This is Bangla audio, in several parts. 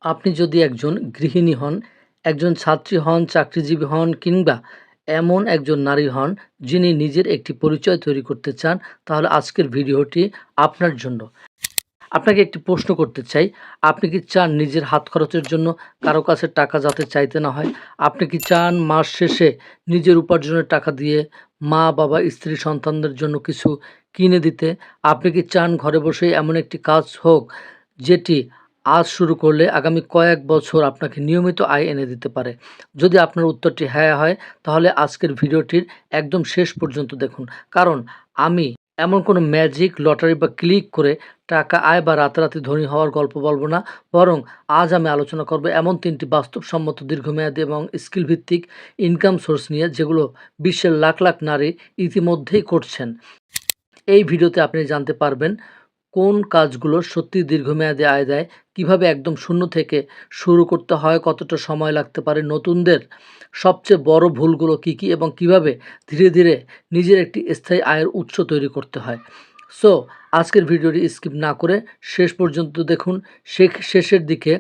আপনি যদি একজন গৃহিণী হন, একজন ছাত্রী হন, চাকরিজীবী হন কিংবা এমন একজন নারী হন যিনি নিজের একটি পরিচয় তৈরি করতে চান, তাহলে আজকের ভিডিওটি আপনার জন্য। আপনাকে একটি প্রশ্ন করতে চাই, আপনি কি চান নিজের হাত খরচের জন্য কারো কাছে টাকা যাতে চাইতে না হয়? আপনি কি চান মাস শেষে নিজের উপার্জনের টাকা দিয়ে মা-বাবা, স্ত্রী, সন্তানদের জন্য কিছু কিনে দিতে? আপনি কি চান ঘরে বসেই এমন একটি কাজ হোক যেটি আজ শুরু করলে আগামী কয়েক বছর আপনাকে নিয়মিত আয় এনে দিতে পারে? যদি আপনার উত্তরটি হ্যাঁ হয়, তাহলে আজকের ভিডিওটির একদম শেষ পর্যন্ত দেখুন। কারণ আমি এমন কোনো ম্যাজিক, লটারি বা ক্লিক করে টাকা আয় বা রাতারাতি ধনী হওয়ার গল্প বলবো না, বরং আজ আমি আলোচনা করব এমন ৩টি বাস্তবসম্মত দীর্ঘমেয়াদী এবং স্কিল ভিত্তিক ইনকাম সোর্স নিয়ে, যেগুলো বিশ্বের লাখ লাখ নারী ইতিমধ্যেই করছেন। এই ভিডিওতে আপনি জানতে পারবেন কোন কাজগুলো সত্যিই দীর্ঘমেয়াদী আয় দেয়, কিভাবে একদম শূন্য থেকে শুরু করতে হয়, কতটা সময় লাগতে পারে, নতুনদের সবচেয়ে বড় ভুলগুলো কী কী এবং কিভাবে ধীরে ধীরে নিজের একটি স্থায়ী আয়ের উৎস তৈরি করতে হয়। সো আজকের ভিডিওটি স্কিপ না করে শেষ পর্যন্ত দেখুন। শেষের দিকে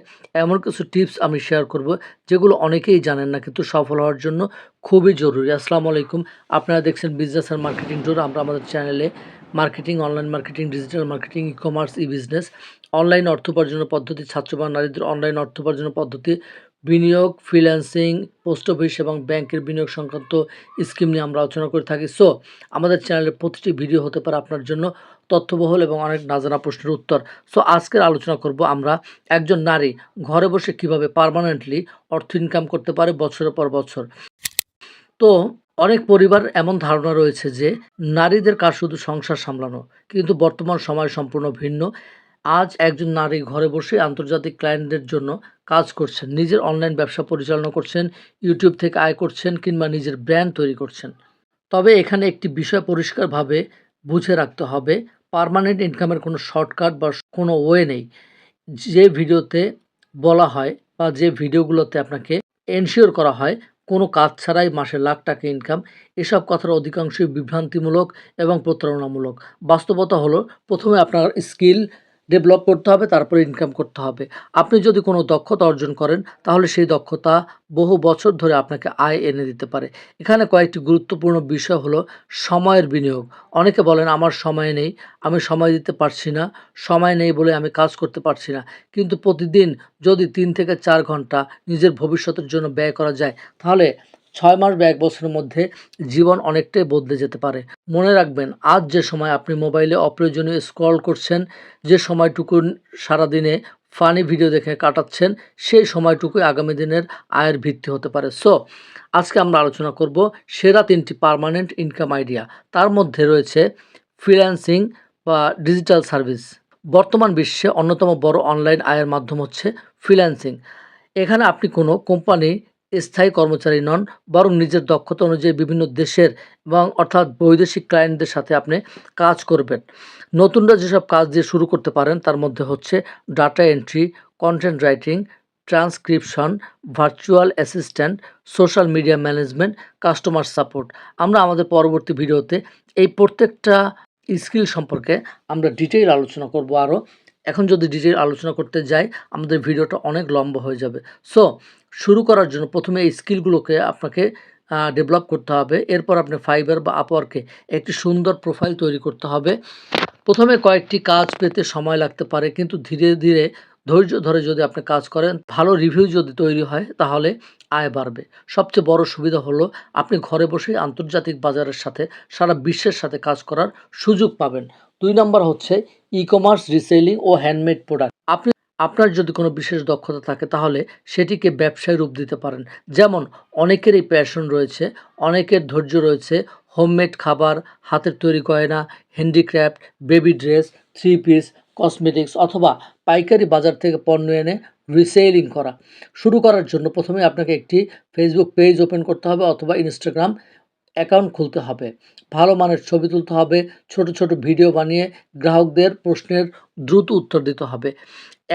এমন কিছু টিপস আমি শেয়ার করব যেগুলো অনেকেই জানেন না, কিন্তু সফল হওয়ার জন্য খুবই জরুরি। আসসালামু আলাইকুম, আপনারা দেখছেন বিজনেস আর মার্কেটিং ট্যুর। আমরা আমাদের চ্যানেলে marketing, online marketing, digital marketing, e-commerce, e-business, online অর্থ উপার্জনের পদ্ধতি, ছাত্র বা নারীদের অনলাইন অর্থ উপার্জনের পদ্ধতি, বিনিয়োগ, ফ্রিল্যান্সিং, পোস্ট অফিস এবং ব্যাংকের বিনিয়োগ সংক্রান্ত স্কিম নিয়ে আমরা আলোচনা করে থাকি। সো আমাদের চ্যানেলের প্রতিটি ভিডিও হতে পারে আপনার জন্য তথ্যবহুল এবং অনেক না জানা প্রশ্নের উত্তর। সো আজকের আলোচনা করব আমরা একজন নারী ঘরে বসে কিভাবে পার্মানেন্টলি অর্থ ইনকাম করতে পারে বছরের পর বছর। তো অনেক পরিবার এমন ধারণা রয়েছে যে নারীদের কাজ শুধু সংসার সামলানো, কিন্তু বর্তমান সময় সম্পূর্ণ ভিন্ন। আজ একজন নারী ঘরে বসে আন্তর্জাতিক ক্লায়েন্টদের জন্য কাজ করছেন, নিজের অনলাইন ব্যবসা পরিচালনা করছেন, ইউটিউব থেকে আয় করছেন কিংবা নিজের ব্র্যান্ড তৈরি করছেন। তবে এখানে একটি বিষয় পরিষ্কারভাবে বুঝে রাখতে হবে, পার্মানেন্ট ইনকামের কোনো শর্টকাট বা কোনো ওয়ে নেই। যে ভিডিওতে বলা হয় বা যে ভিডিওগুলোতে আপনাকে এনশিওর করা হয় কোনো কাজ ছাড়াই মাসে লাখ টাকা ইনকাম, এসব কথার অধিকাংশই বিভ্রান্তিমূলক এবং প্রতারণামূলক। বাস্তবতা হলো, প্রথমে আপনার স্কিল ডেভেলপ করতে হবে, তারপরে ইনকাম করতে হবে। আপনি যদি কোনো দক্ষতা অর্জন করেন, তাহলে সেই দক্ষতা বহু বছর ধরে আপনাকে আয় এনে দিতে পারে। এখানে কয়েকটি গুরুত্বপূর্ণ বিষয় হলো সময়ের বিনিয়োগ। অনেকে বলেন আমার সময় নেই, আমি সময় দিতে পারছি না, সময় নেই বলে আমি কাজ করতে পারছি না। কিন্তু প্রতিদিন যদি ৩ থেকে ৪ ঘন্টা নিজের ভবিষ্যতের জন্য ব্যয় করা যায়, তাহলে ৬ মাস বা ১ বছরের মধ্যে জীবন অনেকটাই বদলে যেতে পারে। মনে রাখবেন, আজ যে সময় আপনি মোবাইলে অপ্রয়োজনীয় স্ক্রল করছেন, যে সময়টুকু সারাদিনে ফানি ভিডিও দেখে কাটাচ্ছেন, সেই সময়টুকুই আগামী দিনের আয়ের ভিত্তি হতে পারে। সো আজকে আমরা আলোচনা করব সেরা ৩টি পার্মানেন্ট ইনকাম আইডিয়া। তার মধ্যে রয়েছে ফ্রিল্যান্সিং বা ডিজিটাল সার্ভিস। বর্তমান বিশ্বে অন্যতম বড় অনলাইন আয়ের মাধ্যম হচ্ছে ফ্রিল্যান্সিং। এখানে আপনি কোনো কোম্পানি স্থায়ী কর্মচারী নন, বরং নিজের দক্ষতা অনুযায়ী বিভিন্ন দেশের এবং অর্থাৎ বৈদেশিক ক্লায়েন্টদের সাথে আপনি কাজ করবেন। নতুনরা যেসব কাজ দিয়ে শুরু করতে পারেন তার মধ্যে হচ্ছে data entry, content writing, transcription, virtual assistant, social media management, customer support. আমরা আমাদের পরবর্তী ভিডিওতে এই প্রত্যেকটা স্কিল সম্পর্কে আমরা ডিটেইল আলোচনা করব আরও। এখন যদি ডিটেইল আলোচনা করতে যাই, আমাদের ভিডিওটা অনেক লম্বা হয়ে যাবে। সো শুরু করার জন্য প্রথমে এই স্কিলগুলোকে আপনাকে ডেভেলপ করতে হবে। এরপর আপনি ফাইবার বা আপওয়ার্কে একটি সুন্দর প্রোফাইল তৈরি করতে হবে। প্রথমে কয়েকটি কাজ পেতে সময় লাগতে পারে, কিন্তু ধীরে ধীরে ধৈর্য ধরে যদি আপনি কাজ করেন, ভালো রিভিউ যদি তৈরি হয়, তাহলে আয় বাড়বে। সবচেয়ে বড় সুবিধা হলো আপনি ঘরে বসেই আন্তর্জাতিক বাজারের সাথে সারা বিশ্বের সাথে কাজ করার সুযোগ পাবেন। ২ নম্বর হচ্ছে ই-কমার্স, রিসেলিং ও হ্যান্ডমেড প্রোডাক্ট। আপনার যদি কোনো বিশেষ দক্ষতা থাকে, তাহলে সেটিকে ব্যবসায় রূপ দিতে পারেন। যেমন অনেকেরই প্যাশন রয়েছে, অনেকের ধৈর্য রয়েছে হোমমেড খাবার, হাতের তৈরি গয়না, handicraft, baby dress, three piece, cosmetics অথবা পাইকারি বাজার থেকে পণ্য এনে রিসেলিং করা। শুরু করার জন্য প্রথমে আপনাকে একটি ফেসবুক পেজ ওপেন করতে হবে অথবা ইনস্টাগ্রাম অ্যাকাউন্ট খুলতে হবে। ভালো মানের ছবি তুলতে হবে, ছোট ছোট ভিডিও বানিয়ে গ্রাহকদের প্রশ্নের দ্রুত উত্তর দিতে হবে।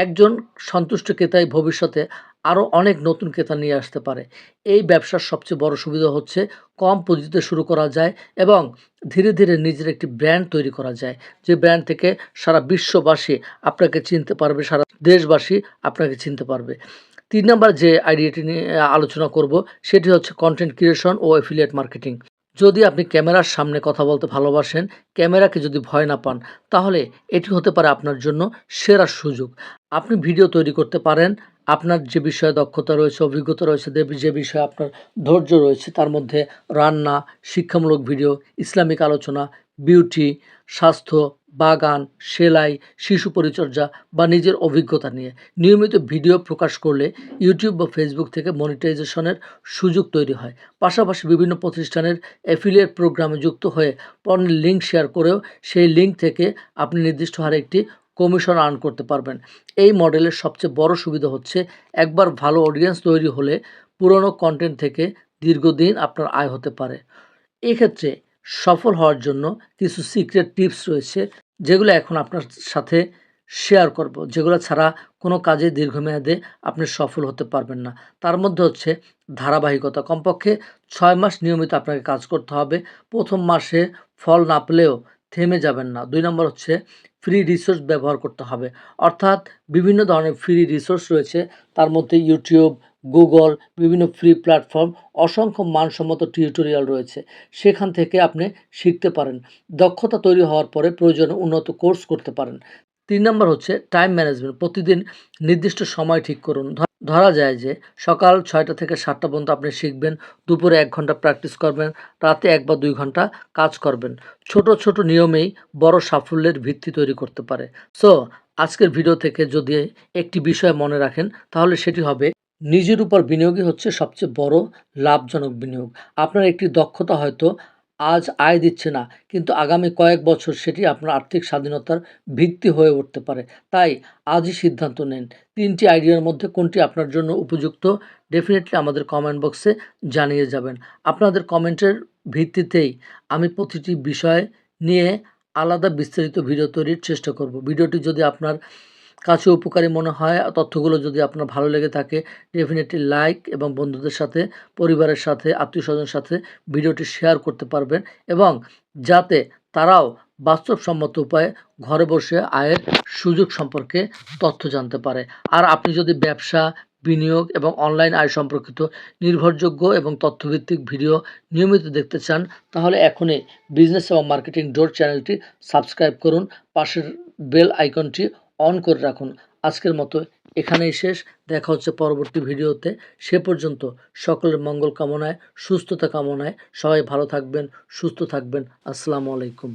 একজন সন্তুষ্ট ক্রেতাই ভবিষ্যতে আরও অনেক নতুন ক্রেতা নিয়ে আসতে পারে। এই ব্যবসার সবচেয়ে বড় সুবিধা হচ্ছে কম পুঁজিতে শুরু করা যায় এবং ধীরে ধীরে নিজের একটি ব্র্যান্ড তৈরি করা যায়, যে ব্র্যান্ড থেকে সারা বিশ্ববাসী আপনাকে চিনতে পারবে, সারা দেশবাসী আপনাকে চিনতে পারবে। ৩ নাম্বার যে আইডিয়াটি নিয়ে আলোচনা করব সেটি হচ্ছে কনটেন্ট ক্রিয়েশন ও অ্যাফিলিয়েট মার্কেটিং। যদি আপনি ক্যামেরার সামনে কথা বলতে ভালোবাসেন, ক্যামেরাকে যদি ভয় না পান, তাহলে এটি হতে পারে আপনার জন্য সেরা সুযোগ। আপনি ভিডিও তৈরি করতে পারেন, আপনার যে বিষয়ে দক্ষতা রয়েছে, অভিজ্ঞতা রয়েছে, যে বিষয়ে আপনার ধৈর্য রয়েছে, তার মধ্যে রান্না, শিক্ষামূলক ভিডিও, ইসলামিক আলোচনা, বিউটি, স্বাস্থ্য, বাগান, সেলাই, শিশু পরিচর্যা বা নিজের অভিজ্ঞতা নিয়ে নিয়মিত ভিডিও প্রকাশ করলে ইউটিউব বা ফেসবুক থেকে মনিটাইজেশনের সুযোগ তৈরি হয়। পাশাপাশি বিভিন্ন প্রতিষ্ঠানের অ্যাফিলিয়েট প্রোগ্রামে যুক্ত হয়ে পণ্যের লিঙ্ক শেয়ার করেও সেই লিঙ্ক থেকে আপনি নির্দিষ্ট হারে একটি কমিশন আর্ন করতে পারবেন। এই মডেলের সবচেয়ে বড় সুবিধা হচ্ছে একবার ভালো অডিয়েন্স তৈরি হলে পুরনো কন্টেন্ট থেকে দীর্ঘদিন আপনার আয় হতে পারে। এক্ষেত্রে সফল হওয়ার জন্য কিছু সিক্রেট টিপস রয়েছে, যেগুলো এখন আপনার সাথে শেয়ার করব, যেগুলো ছাড়া কোনো কাজে দীর্ঘমেয়াদে আপনি সফল হতে পারবেন না। তার মধ্যে হচ্ছে ধারাবাহিকতা। কমপক্ষে ৬ মাস নিয়মিত আপনাকে কাজ করতে হবে। ১ম মাসে ফল না পেলেও থেমে যাবেন না। ২ নম্বর হচ্ছে ফ্রি রিসোর্স ব্যবহার করতে হবে। অর্থাৎ বিভিন্ন ধরনের ফ্রি রিসোর্স রয়েছে, তার মধ্যে ইউটিউব, গুগল, বিভিন্ন ফ্রি প্ল্যাটফর্ম, অসংখ্য মানসম্মত টিউটোরিয়াল রয়েছে। সেখান থেকে আপনি শিখতে পারেন। দক্ষতা তৈরি হওয়ার পরে প্রয়োজনে উন্নত কোর্স করতে পারেন। ৩ নম্বর হচ্ছে টাইম ম্যানেজমেন্ট। প্রতিদিন নির্দিষ্ট সময় ঠিক করুন। ধরা যায় যে সকাল ৬টা থেকে ৭টা পর্যন্ত আপনি শিখবেন, দুপুরে ১ ঘন্টা প্র্যাকটিস করবেন, রাতে ১ বা ২ ঘন্টা কাজ করবেন। ছোট ছোট নিয়মেই বড় সাফল্যের ভিত্তি তৈরি করতে পারে। সো আজকের ভিডিও থেকে যদি একটি বিষয় মনে রাখেন, তাহলে সেটি হবে নিজের উপর বিনিয়োগই হচ্ছে সবচেয়ে বড় লাভজনক বিনিয়োগ। আপনার একটি দক্ষতা হয়তো আজ আয় দিচ্ছে না, কিন্তু আগামী কয়েক বছর সেটি আপনার আর্থিক স্বাধীনতার ভিত্তি হয়ে উঠতে পারে। তাই আজই সিদ্ধান্ত নেন। ৩টি আইডিয়ার মধ্যে কোনটি আপনার জন্য উপযুক্ত, ডেফিনিটলি আমাদের কমেন্ট বক্সে জানিয়ে যাবেন। আপনাদের কমেন্টের ভিত্তিতেই আমি প্রতিটি বিষয় নিয়ে আলাদা বিস্তারিত ভিডিও তৈরির চেষ্টা করব। ভিডিওটি যদি আপনার কাছে উপকারী মনে হয়, তথ্যগুলো যদি আপনার ভালো লেগে থাকে, ডেফিনেটলি লাইক এবং বন্ধুদের সাথে, পরিবারের সাথে, আত্মীয়স্বজনের সাথে ভিডিওটি শেয়ার করতে পারবেন, এবং যাতে তারাও বাস্তবসম্মত উপায়ে ঘরে বসে আয়ের সুযোগ সম্পর্কে তথ্য জানতে পারে। আর আপনি যদি ব্যবসা, বিনিয়োগ এবং অনলাইন আয় সম্পর্কিত নির্ভরযোগ্য এবং তথ্যভিত্তিক ভিডিও নিয়মিত দেখতে চান, তাহলে এখনই বিজনেস এবং মার্কেটিং ডোর চ্যানেলটি সাবস্ক্রাইব করুন, পাশের বেল আইকনটি অন করে রাখুন। আজকের মতো এখানেই শেষ। দেখা হচ্ছে পরবর্তী ভিডিওতে। সে পর্যন্ত সকলের মঙ্গল কামনায়, সুস্থতা কামনায় সবাই ভালো থাকবেন, সুস্থ থাকবেন। আসসালামু আলাইকুম।